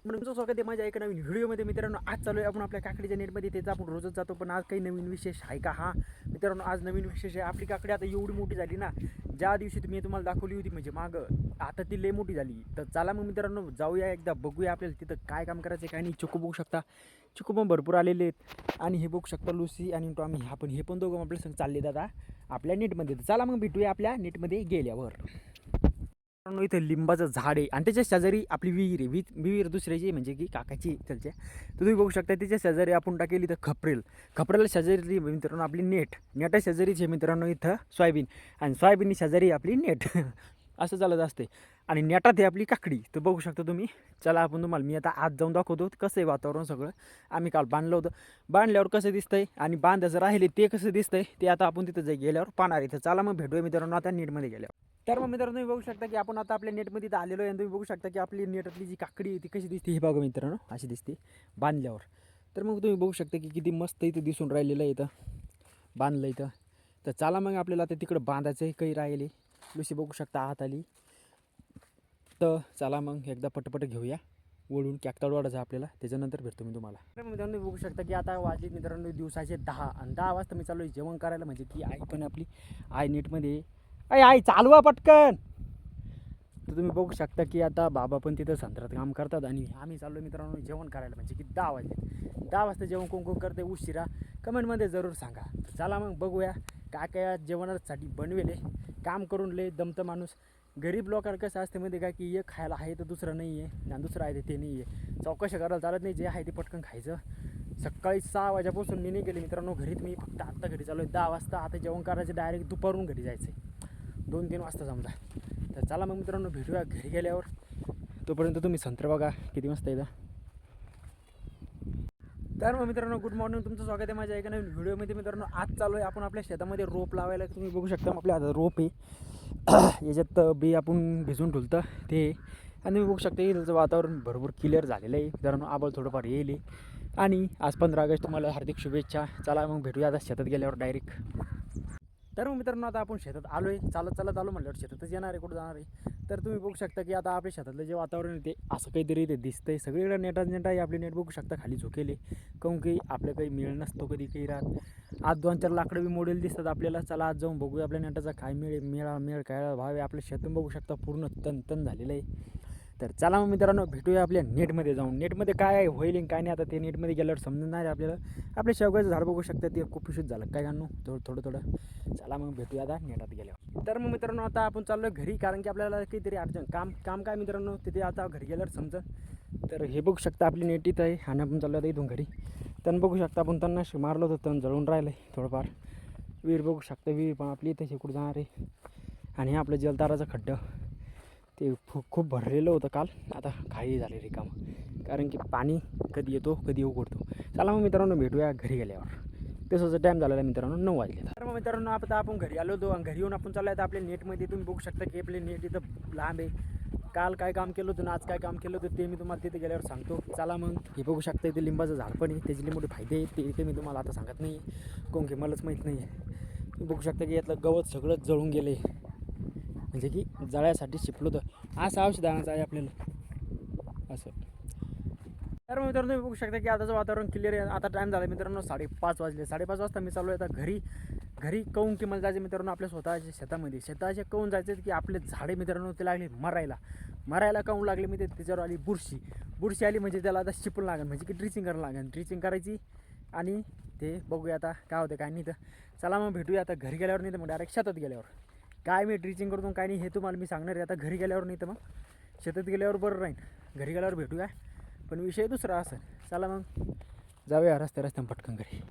तुमचं स्वागत आहे माझ्या एका नवीन व्हिडिओमध्ये मित्रांनो. आज चालू आहे आपण आपल्या काकडीच्या नेटमध्ये. त्याचा आपण रोजच जातो, पण आज काही नवीन विशेष आहे का? हा मित्रांनो, आज नवीन विशेष आहे. आपली काकडी आता एवढी मोठी झाली ना, ज्या दिवशी तुम्हाला दाखवली होती म्हणजे मागं, आता ती लय मोठी झाली. तर चला मग मित्रांनो, जाऊया एकदा, बघूया आपल्याला तिथं काय काम करायचं काय नाही. चिकू बघू शकता, चिकू पण भरपूर आलेले आहेत. आणि हे बघू शकता लुसी आणि टॉमी, हे पण दोघं आपल्या संग चालले दादा आपल्या नेटमध्ये. तर चला मग भेटूया आपल्या नेटमध्ये गेल्यावर. इथे लिंबाचं झाड आहे आणि त्याच्या शेजारी आपली विहीर आहे. विहीर दुसऱ्याची म्हणजे की काकाची त्याच्या. तर तुम्ही बघू शकता त्याच्या शेजारी आपण टाकेली तर खपरेल शेजारी मित्रांनो आपली नेटा शेजारीची मित्रांनो इथं सोयाबीन, आणि सोयाबीन शेजारी आपली नेट असं चालत असते. आणि नेटात आहे आपली काकडी. तर बघू शकता तुम्ही. चला आपण तुम्हाला मी आता आज जाऊन दाखवतो कसं आहे वातावरण सगळं. आम्ही काल बांधलं होतं, बांधल्यावर कसं दिसतंय आणि बांधायचं राहिले ते कसं दिसतंय ते आता आपण तिथं गेल्यावर पाहणार आहे. तर चला मग भेटूया मित्रांनो आता नेटमध्ये गेल्यावर. तर मग मित्रांनो तुम्ही बघू शकता की आपण आता आपल्या नेटमध्ये इथं आलेलो आहे. आणि तुम्ही बघू शकता की आपली नेटातली जी काकडी आहे ती कशी दिसते हे बघा मित्रांनो, अशी दिसते बांधल्यावर. तर मग तुम्ही बघू शकता की किती मस्त इथं दिसून राहिलेलं आहे इथं बांधलं इथं. तर चला मग आपल्याला आता तिकडं बांधायचं काही राहिले. लुसी बघू शकता आत आली. तर चला मग एकदा पटपट घेऊया वळून कॅक्टाळ वाढायचं आपल्याला, त्याच्यानंतर भेटतो मी तुम्हाला. तर मित्रांनो बघू शकता की आता वाजले मित्रांनो दिवसाचे 10 आणि 10 वाजता मी चालू आहे जेवण करायला. म्हणजे की आई पण आपली आई नेटमध्ये, आई चालवा पटकन. तर तुम्ही बघू शकता की आता बाबा पण तिथं संत्रात काम करतात आणि आम्ही चाललो मित्रांनो जेवण करायला. म्हणजे की 10 वाजले. 10 वाजता जेवण कोण करते उशिरा कमेंटमध्ये जरूर सांगा. तर चला मग बघूया काय काय जेवणासाठी बनवेले. काम करून लय दमतं माणूस. गरीब लोकांना कसं असते मध्ये काय की एक खायला आहे तर दुसरं नाही आहे, आणि दुसरं आहे ते नाही आहे. चौकशी करायला चालत नाही, जे आहे ते पटकन खायचं. सकाळी 6 वाजेपासून मी नाही गेले मित्रांनो घरीत. मी फक्त आत्ता घरी चालू आहे 10 वाजता. आता जेवण करायचं, डायरेक्ट दुपारून घरी जायचं आहे 2-3 वाजता समजा. तर चला मग मित्रांनो भेटूया घरी गेल्यावर. तोपर्यंत तुम्ही संत्र बघा किती मस्त येतं. तर मग मित्रांनो गुड मॉर्निंग, तुमचं स्वागत आहे माझ्या एका नवीन व्हिडिओमध्ये. मित्रांनो आज चालू आहे आपण आपल्या शेतामध्ये रोप लावायला. तुम्ही बघू शकता आपल्या हातात रोप आहे. याच्यात बी आपण भिजून ठेवलं ते. आणि तुम्ही बघू शकता इथलं वातावरण भरपूर क्लिअर झालेलं आहे मित्रांनो. आभाळ थोडंफार येईल. आणि आज 15 ऑगस्ट, तुम्हाला हार्दिक शुभेच्छा. चला मग भेटूया आता शेतात गेल्यावर डायरेक्ट. तर मग मित्रांनो आता आपण शेतात आलो आहे. चालत आलो म्हटल्यावर शेतातच येणार आहे, कुठं जाणार आहे. तर तुम्ही बघू शकता की आता आपल्या शेतातलं जे वातावरण आहे ते असं काहीतरी ते दिसतंय. सगळीकडे नेट आहे. आपली नेट बघू शकता खाली झोकेले, काहून की आपलं काही मेळ नसतो कधी काही राहत. आज 2-4 लाकडं बी मॉडेल दिसतात आपल्याला. चला आज जाऊन बघूया आपल्या नेटाचा काय मेळ काय भाव आहे. आपल्या शेतून बघू शकता पूर्ण तन झालेलं आहे. तर चला मग मित्रांनो भेटूया आपल्या नेटमध्ये जाऊन. नेटमध्ये काय होईल काय नाही आता ते नेटमध्ये गेल्यावर समजणार आहे आपल्याला. आपल्या शेवगाचं झाड बघू शकता ते खूप खुशीत झालं काय घालू थोडं. चला मग भेटूया आता नेटात गेल्यावर. तर मग मित्रांनो आता आपण चाललो घरी, कारण की आपल्याला काहीतरी अर्जंट काम काय मित्रांनो तिथे आता घरी गेल्यावर समजा. तर हे बघू शकता आपली नेट इथं आहे आणि आपण चाललो आता इथून घरी. तण बघू शकता आपण त्यांना मारलं होतं, तण जळून राहिलं आहे थोडंफार. विहीर बघू शकता, विहीर पण आपली इथे कुठं जाणार आहे. आणि हे आपलं जलताराचं खड्डं ते खूप भरलेलं होतं काल. आता खाली झाले रिकामं, कारण की पाणी कधी येतो कधी उघडतो. चला मग मित्रांनो भेटूया घरी गेल्यावर. तसंच टाईम झालेला आहे मित्रांनो 9 वाजले. तर मग मित्रांनो आता आपण घरी आलो होतो आणि घरी येऊन आपण चाललो आहे आपल्या नेटमध्ये. तुम्ही बघू शकता की आपले नेट इथं लांब आहे. काल काय काम केलं होतं ना आज काय काम केलं होतं ते मी तुम्हाला तिथे गेल्यावर सांगतो. चला मग हे बघू शकता इथे लिंबाचं झाड पण आहे. त्याचे लई मोठे फायदे आहेत ते इथे मी तुम्हाला आता सांगत नाही, कोण की मलाच माहीत नाही आहे. तुम्ही बघू शकता की यातलं गवत सगळंच जळून गेले, म्हणजे की जळायसाठी शिपलं होतं. असं औषध आणायचं आहे आपल्याला असं. तर मित्रांनो तुम्ही बघू शकता की आताचं वातावरण क्लिअर आहे. आता टाईम झाला मित्रांनो 5:30 वाजले. 5:30 वाजता मी चालू आहे आता घरी काहून की मला जायचं मित्रांनो आपल्या स्वतःच्या शेताचे काहून जायचं की आपले झाडे मित्रांनो ते लागले मरायला काहून लागले मी त्याच्यावर आली बुरशी आली. म्हणजे त्याला आता शिपून लागेल, म्हणजे की ड्रिचिंग करायला लागेल. ड्रिचिंग करायची आणि ते बघूया आता काय होतं काय नाही. तर चला मग भेटूया आता घरी गेल्यावर, नाही तर मग डायरेक्ट शेतात गेल्यावर. काय मी ड्रिचिंग करतो काय नाही हे तुम्हाला मी सांगणार आहे आता घरी गेल्यावर, नाही तर मग शेतात गेल्यावर बरं राहील. घरी गेल्यावर भेटूया, पण विषय दुसरा असेल. चला मग जाऊया रस्त्या पटकन घरी.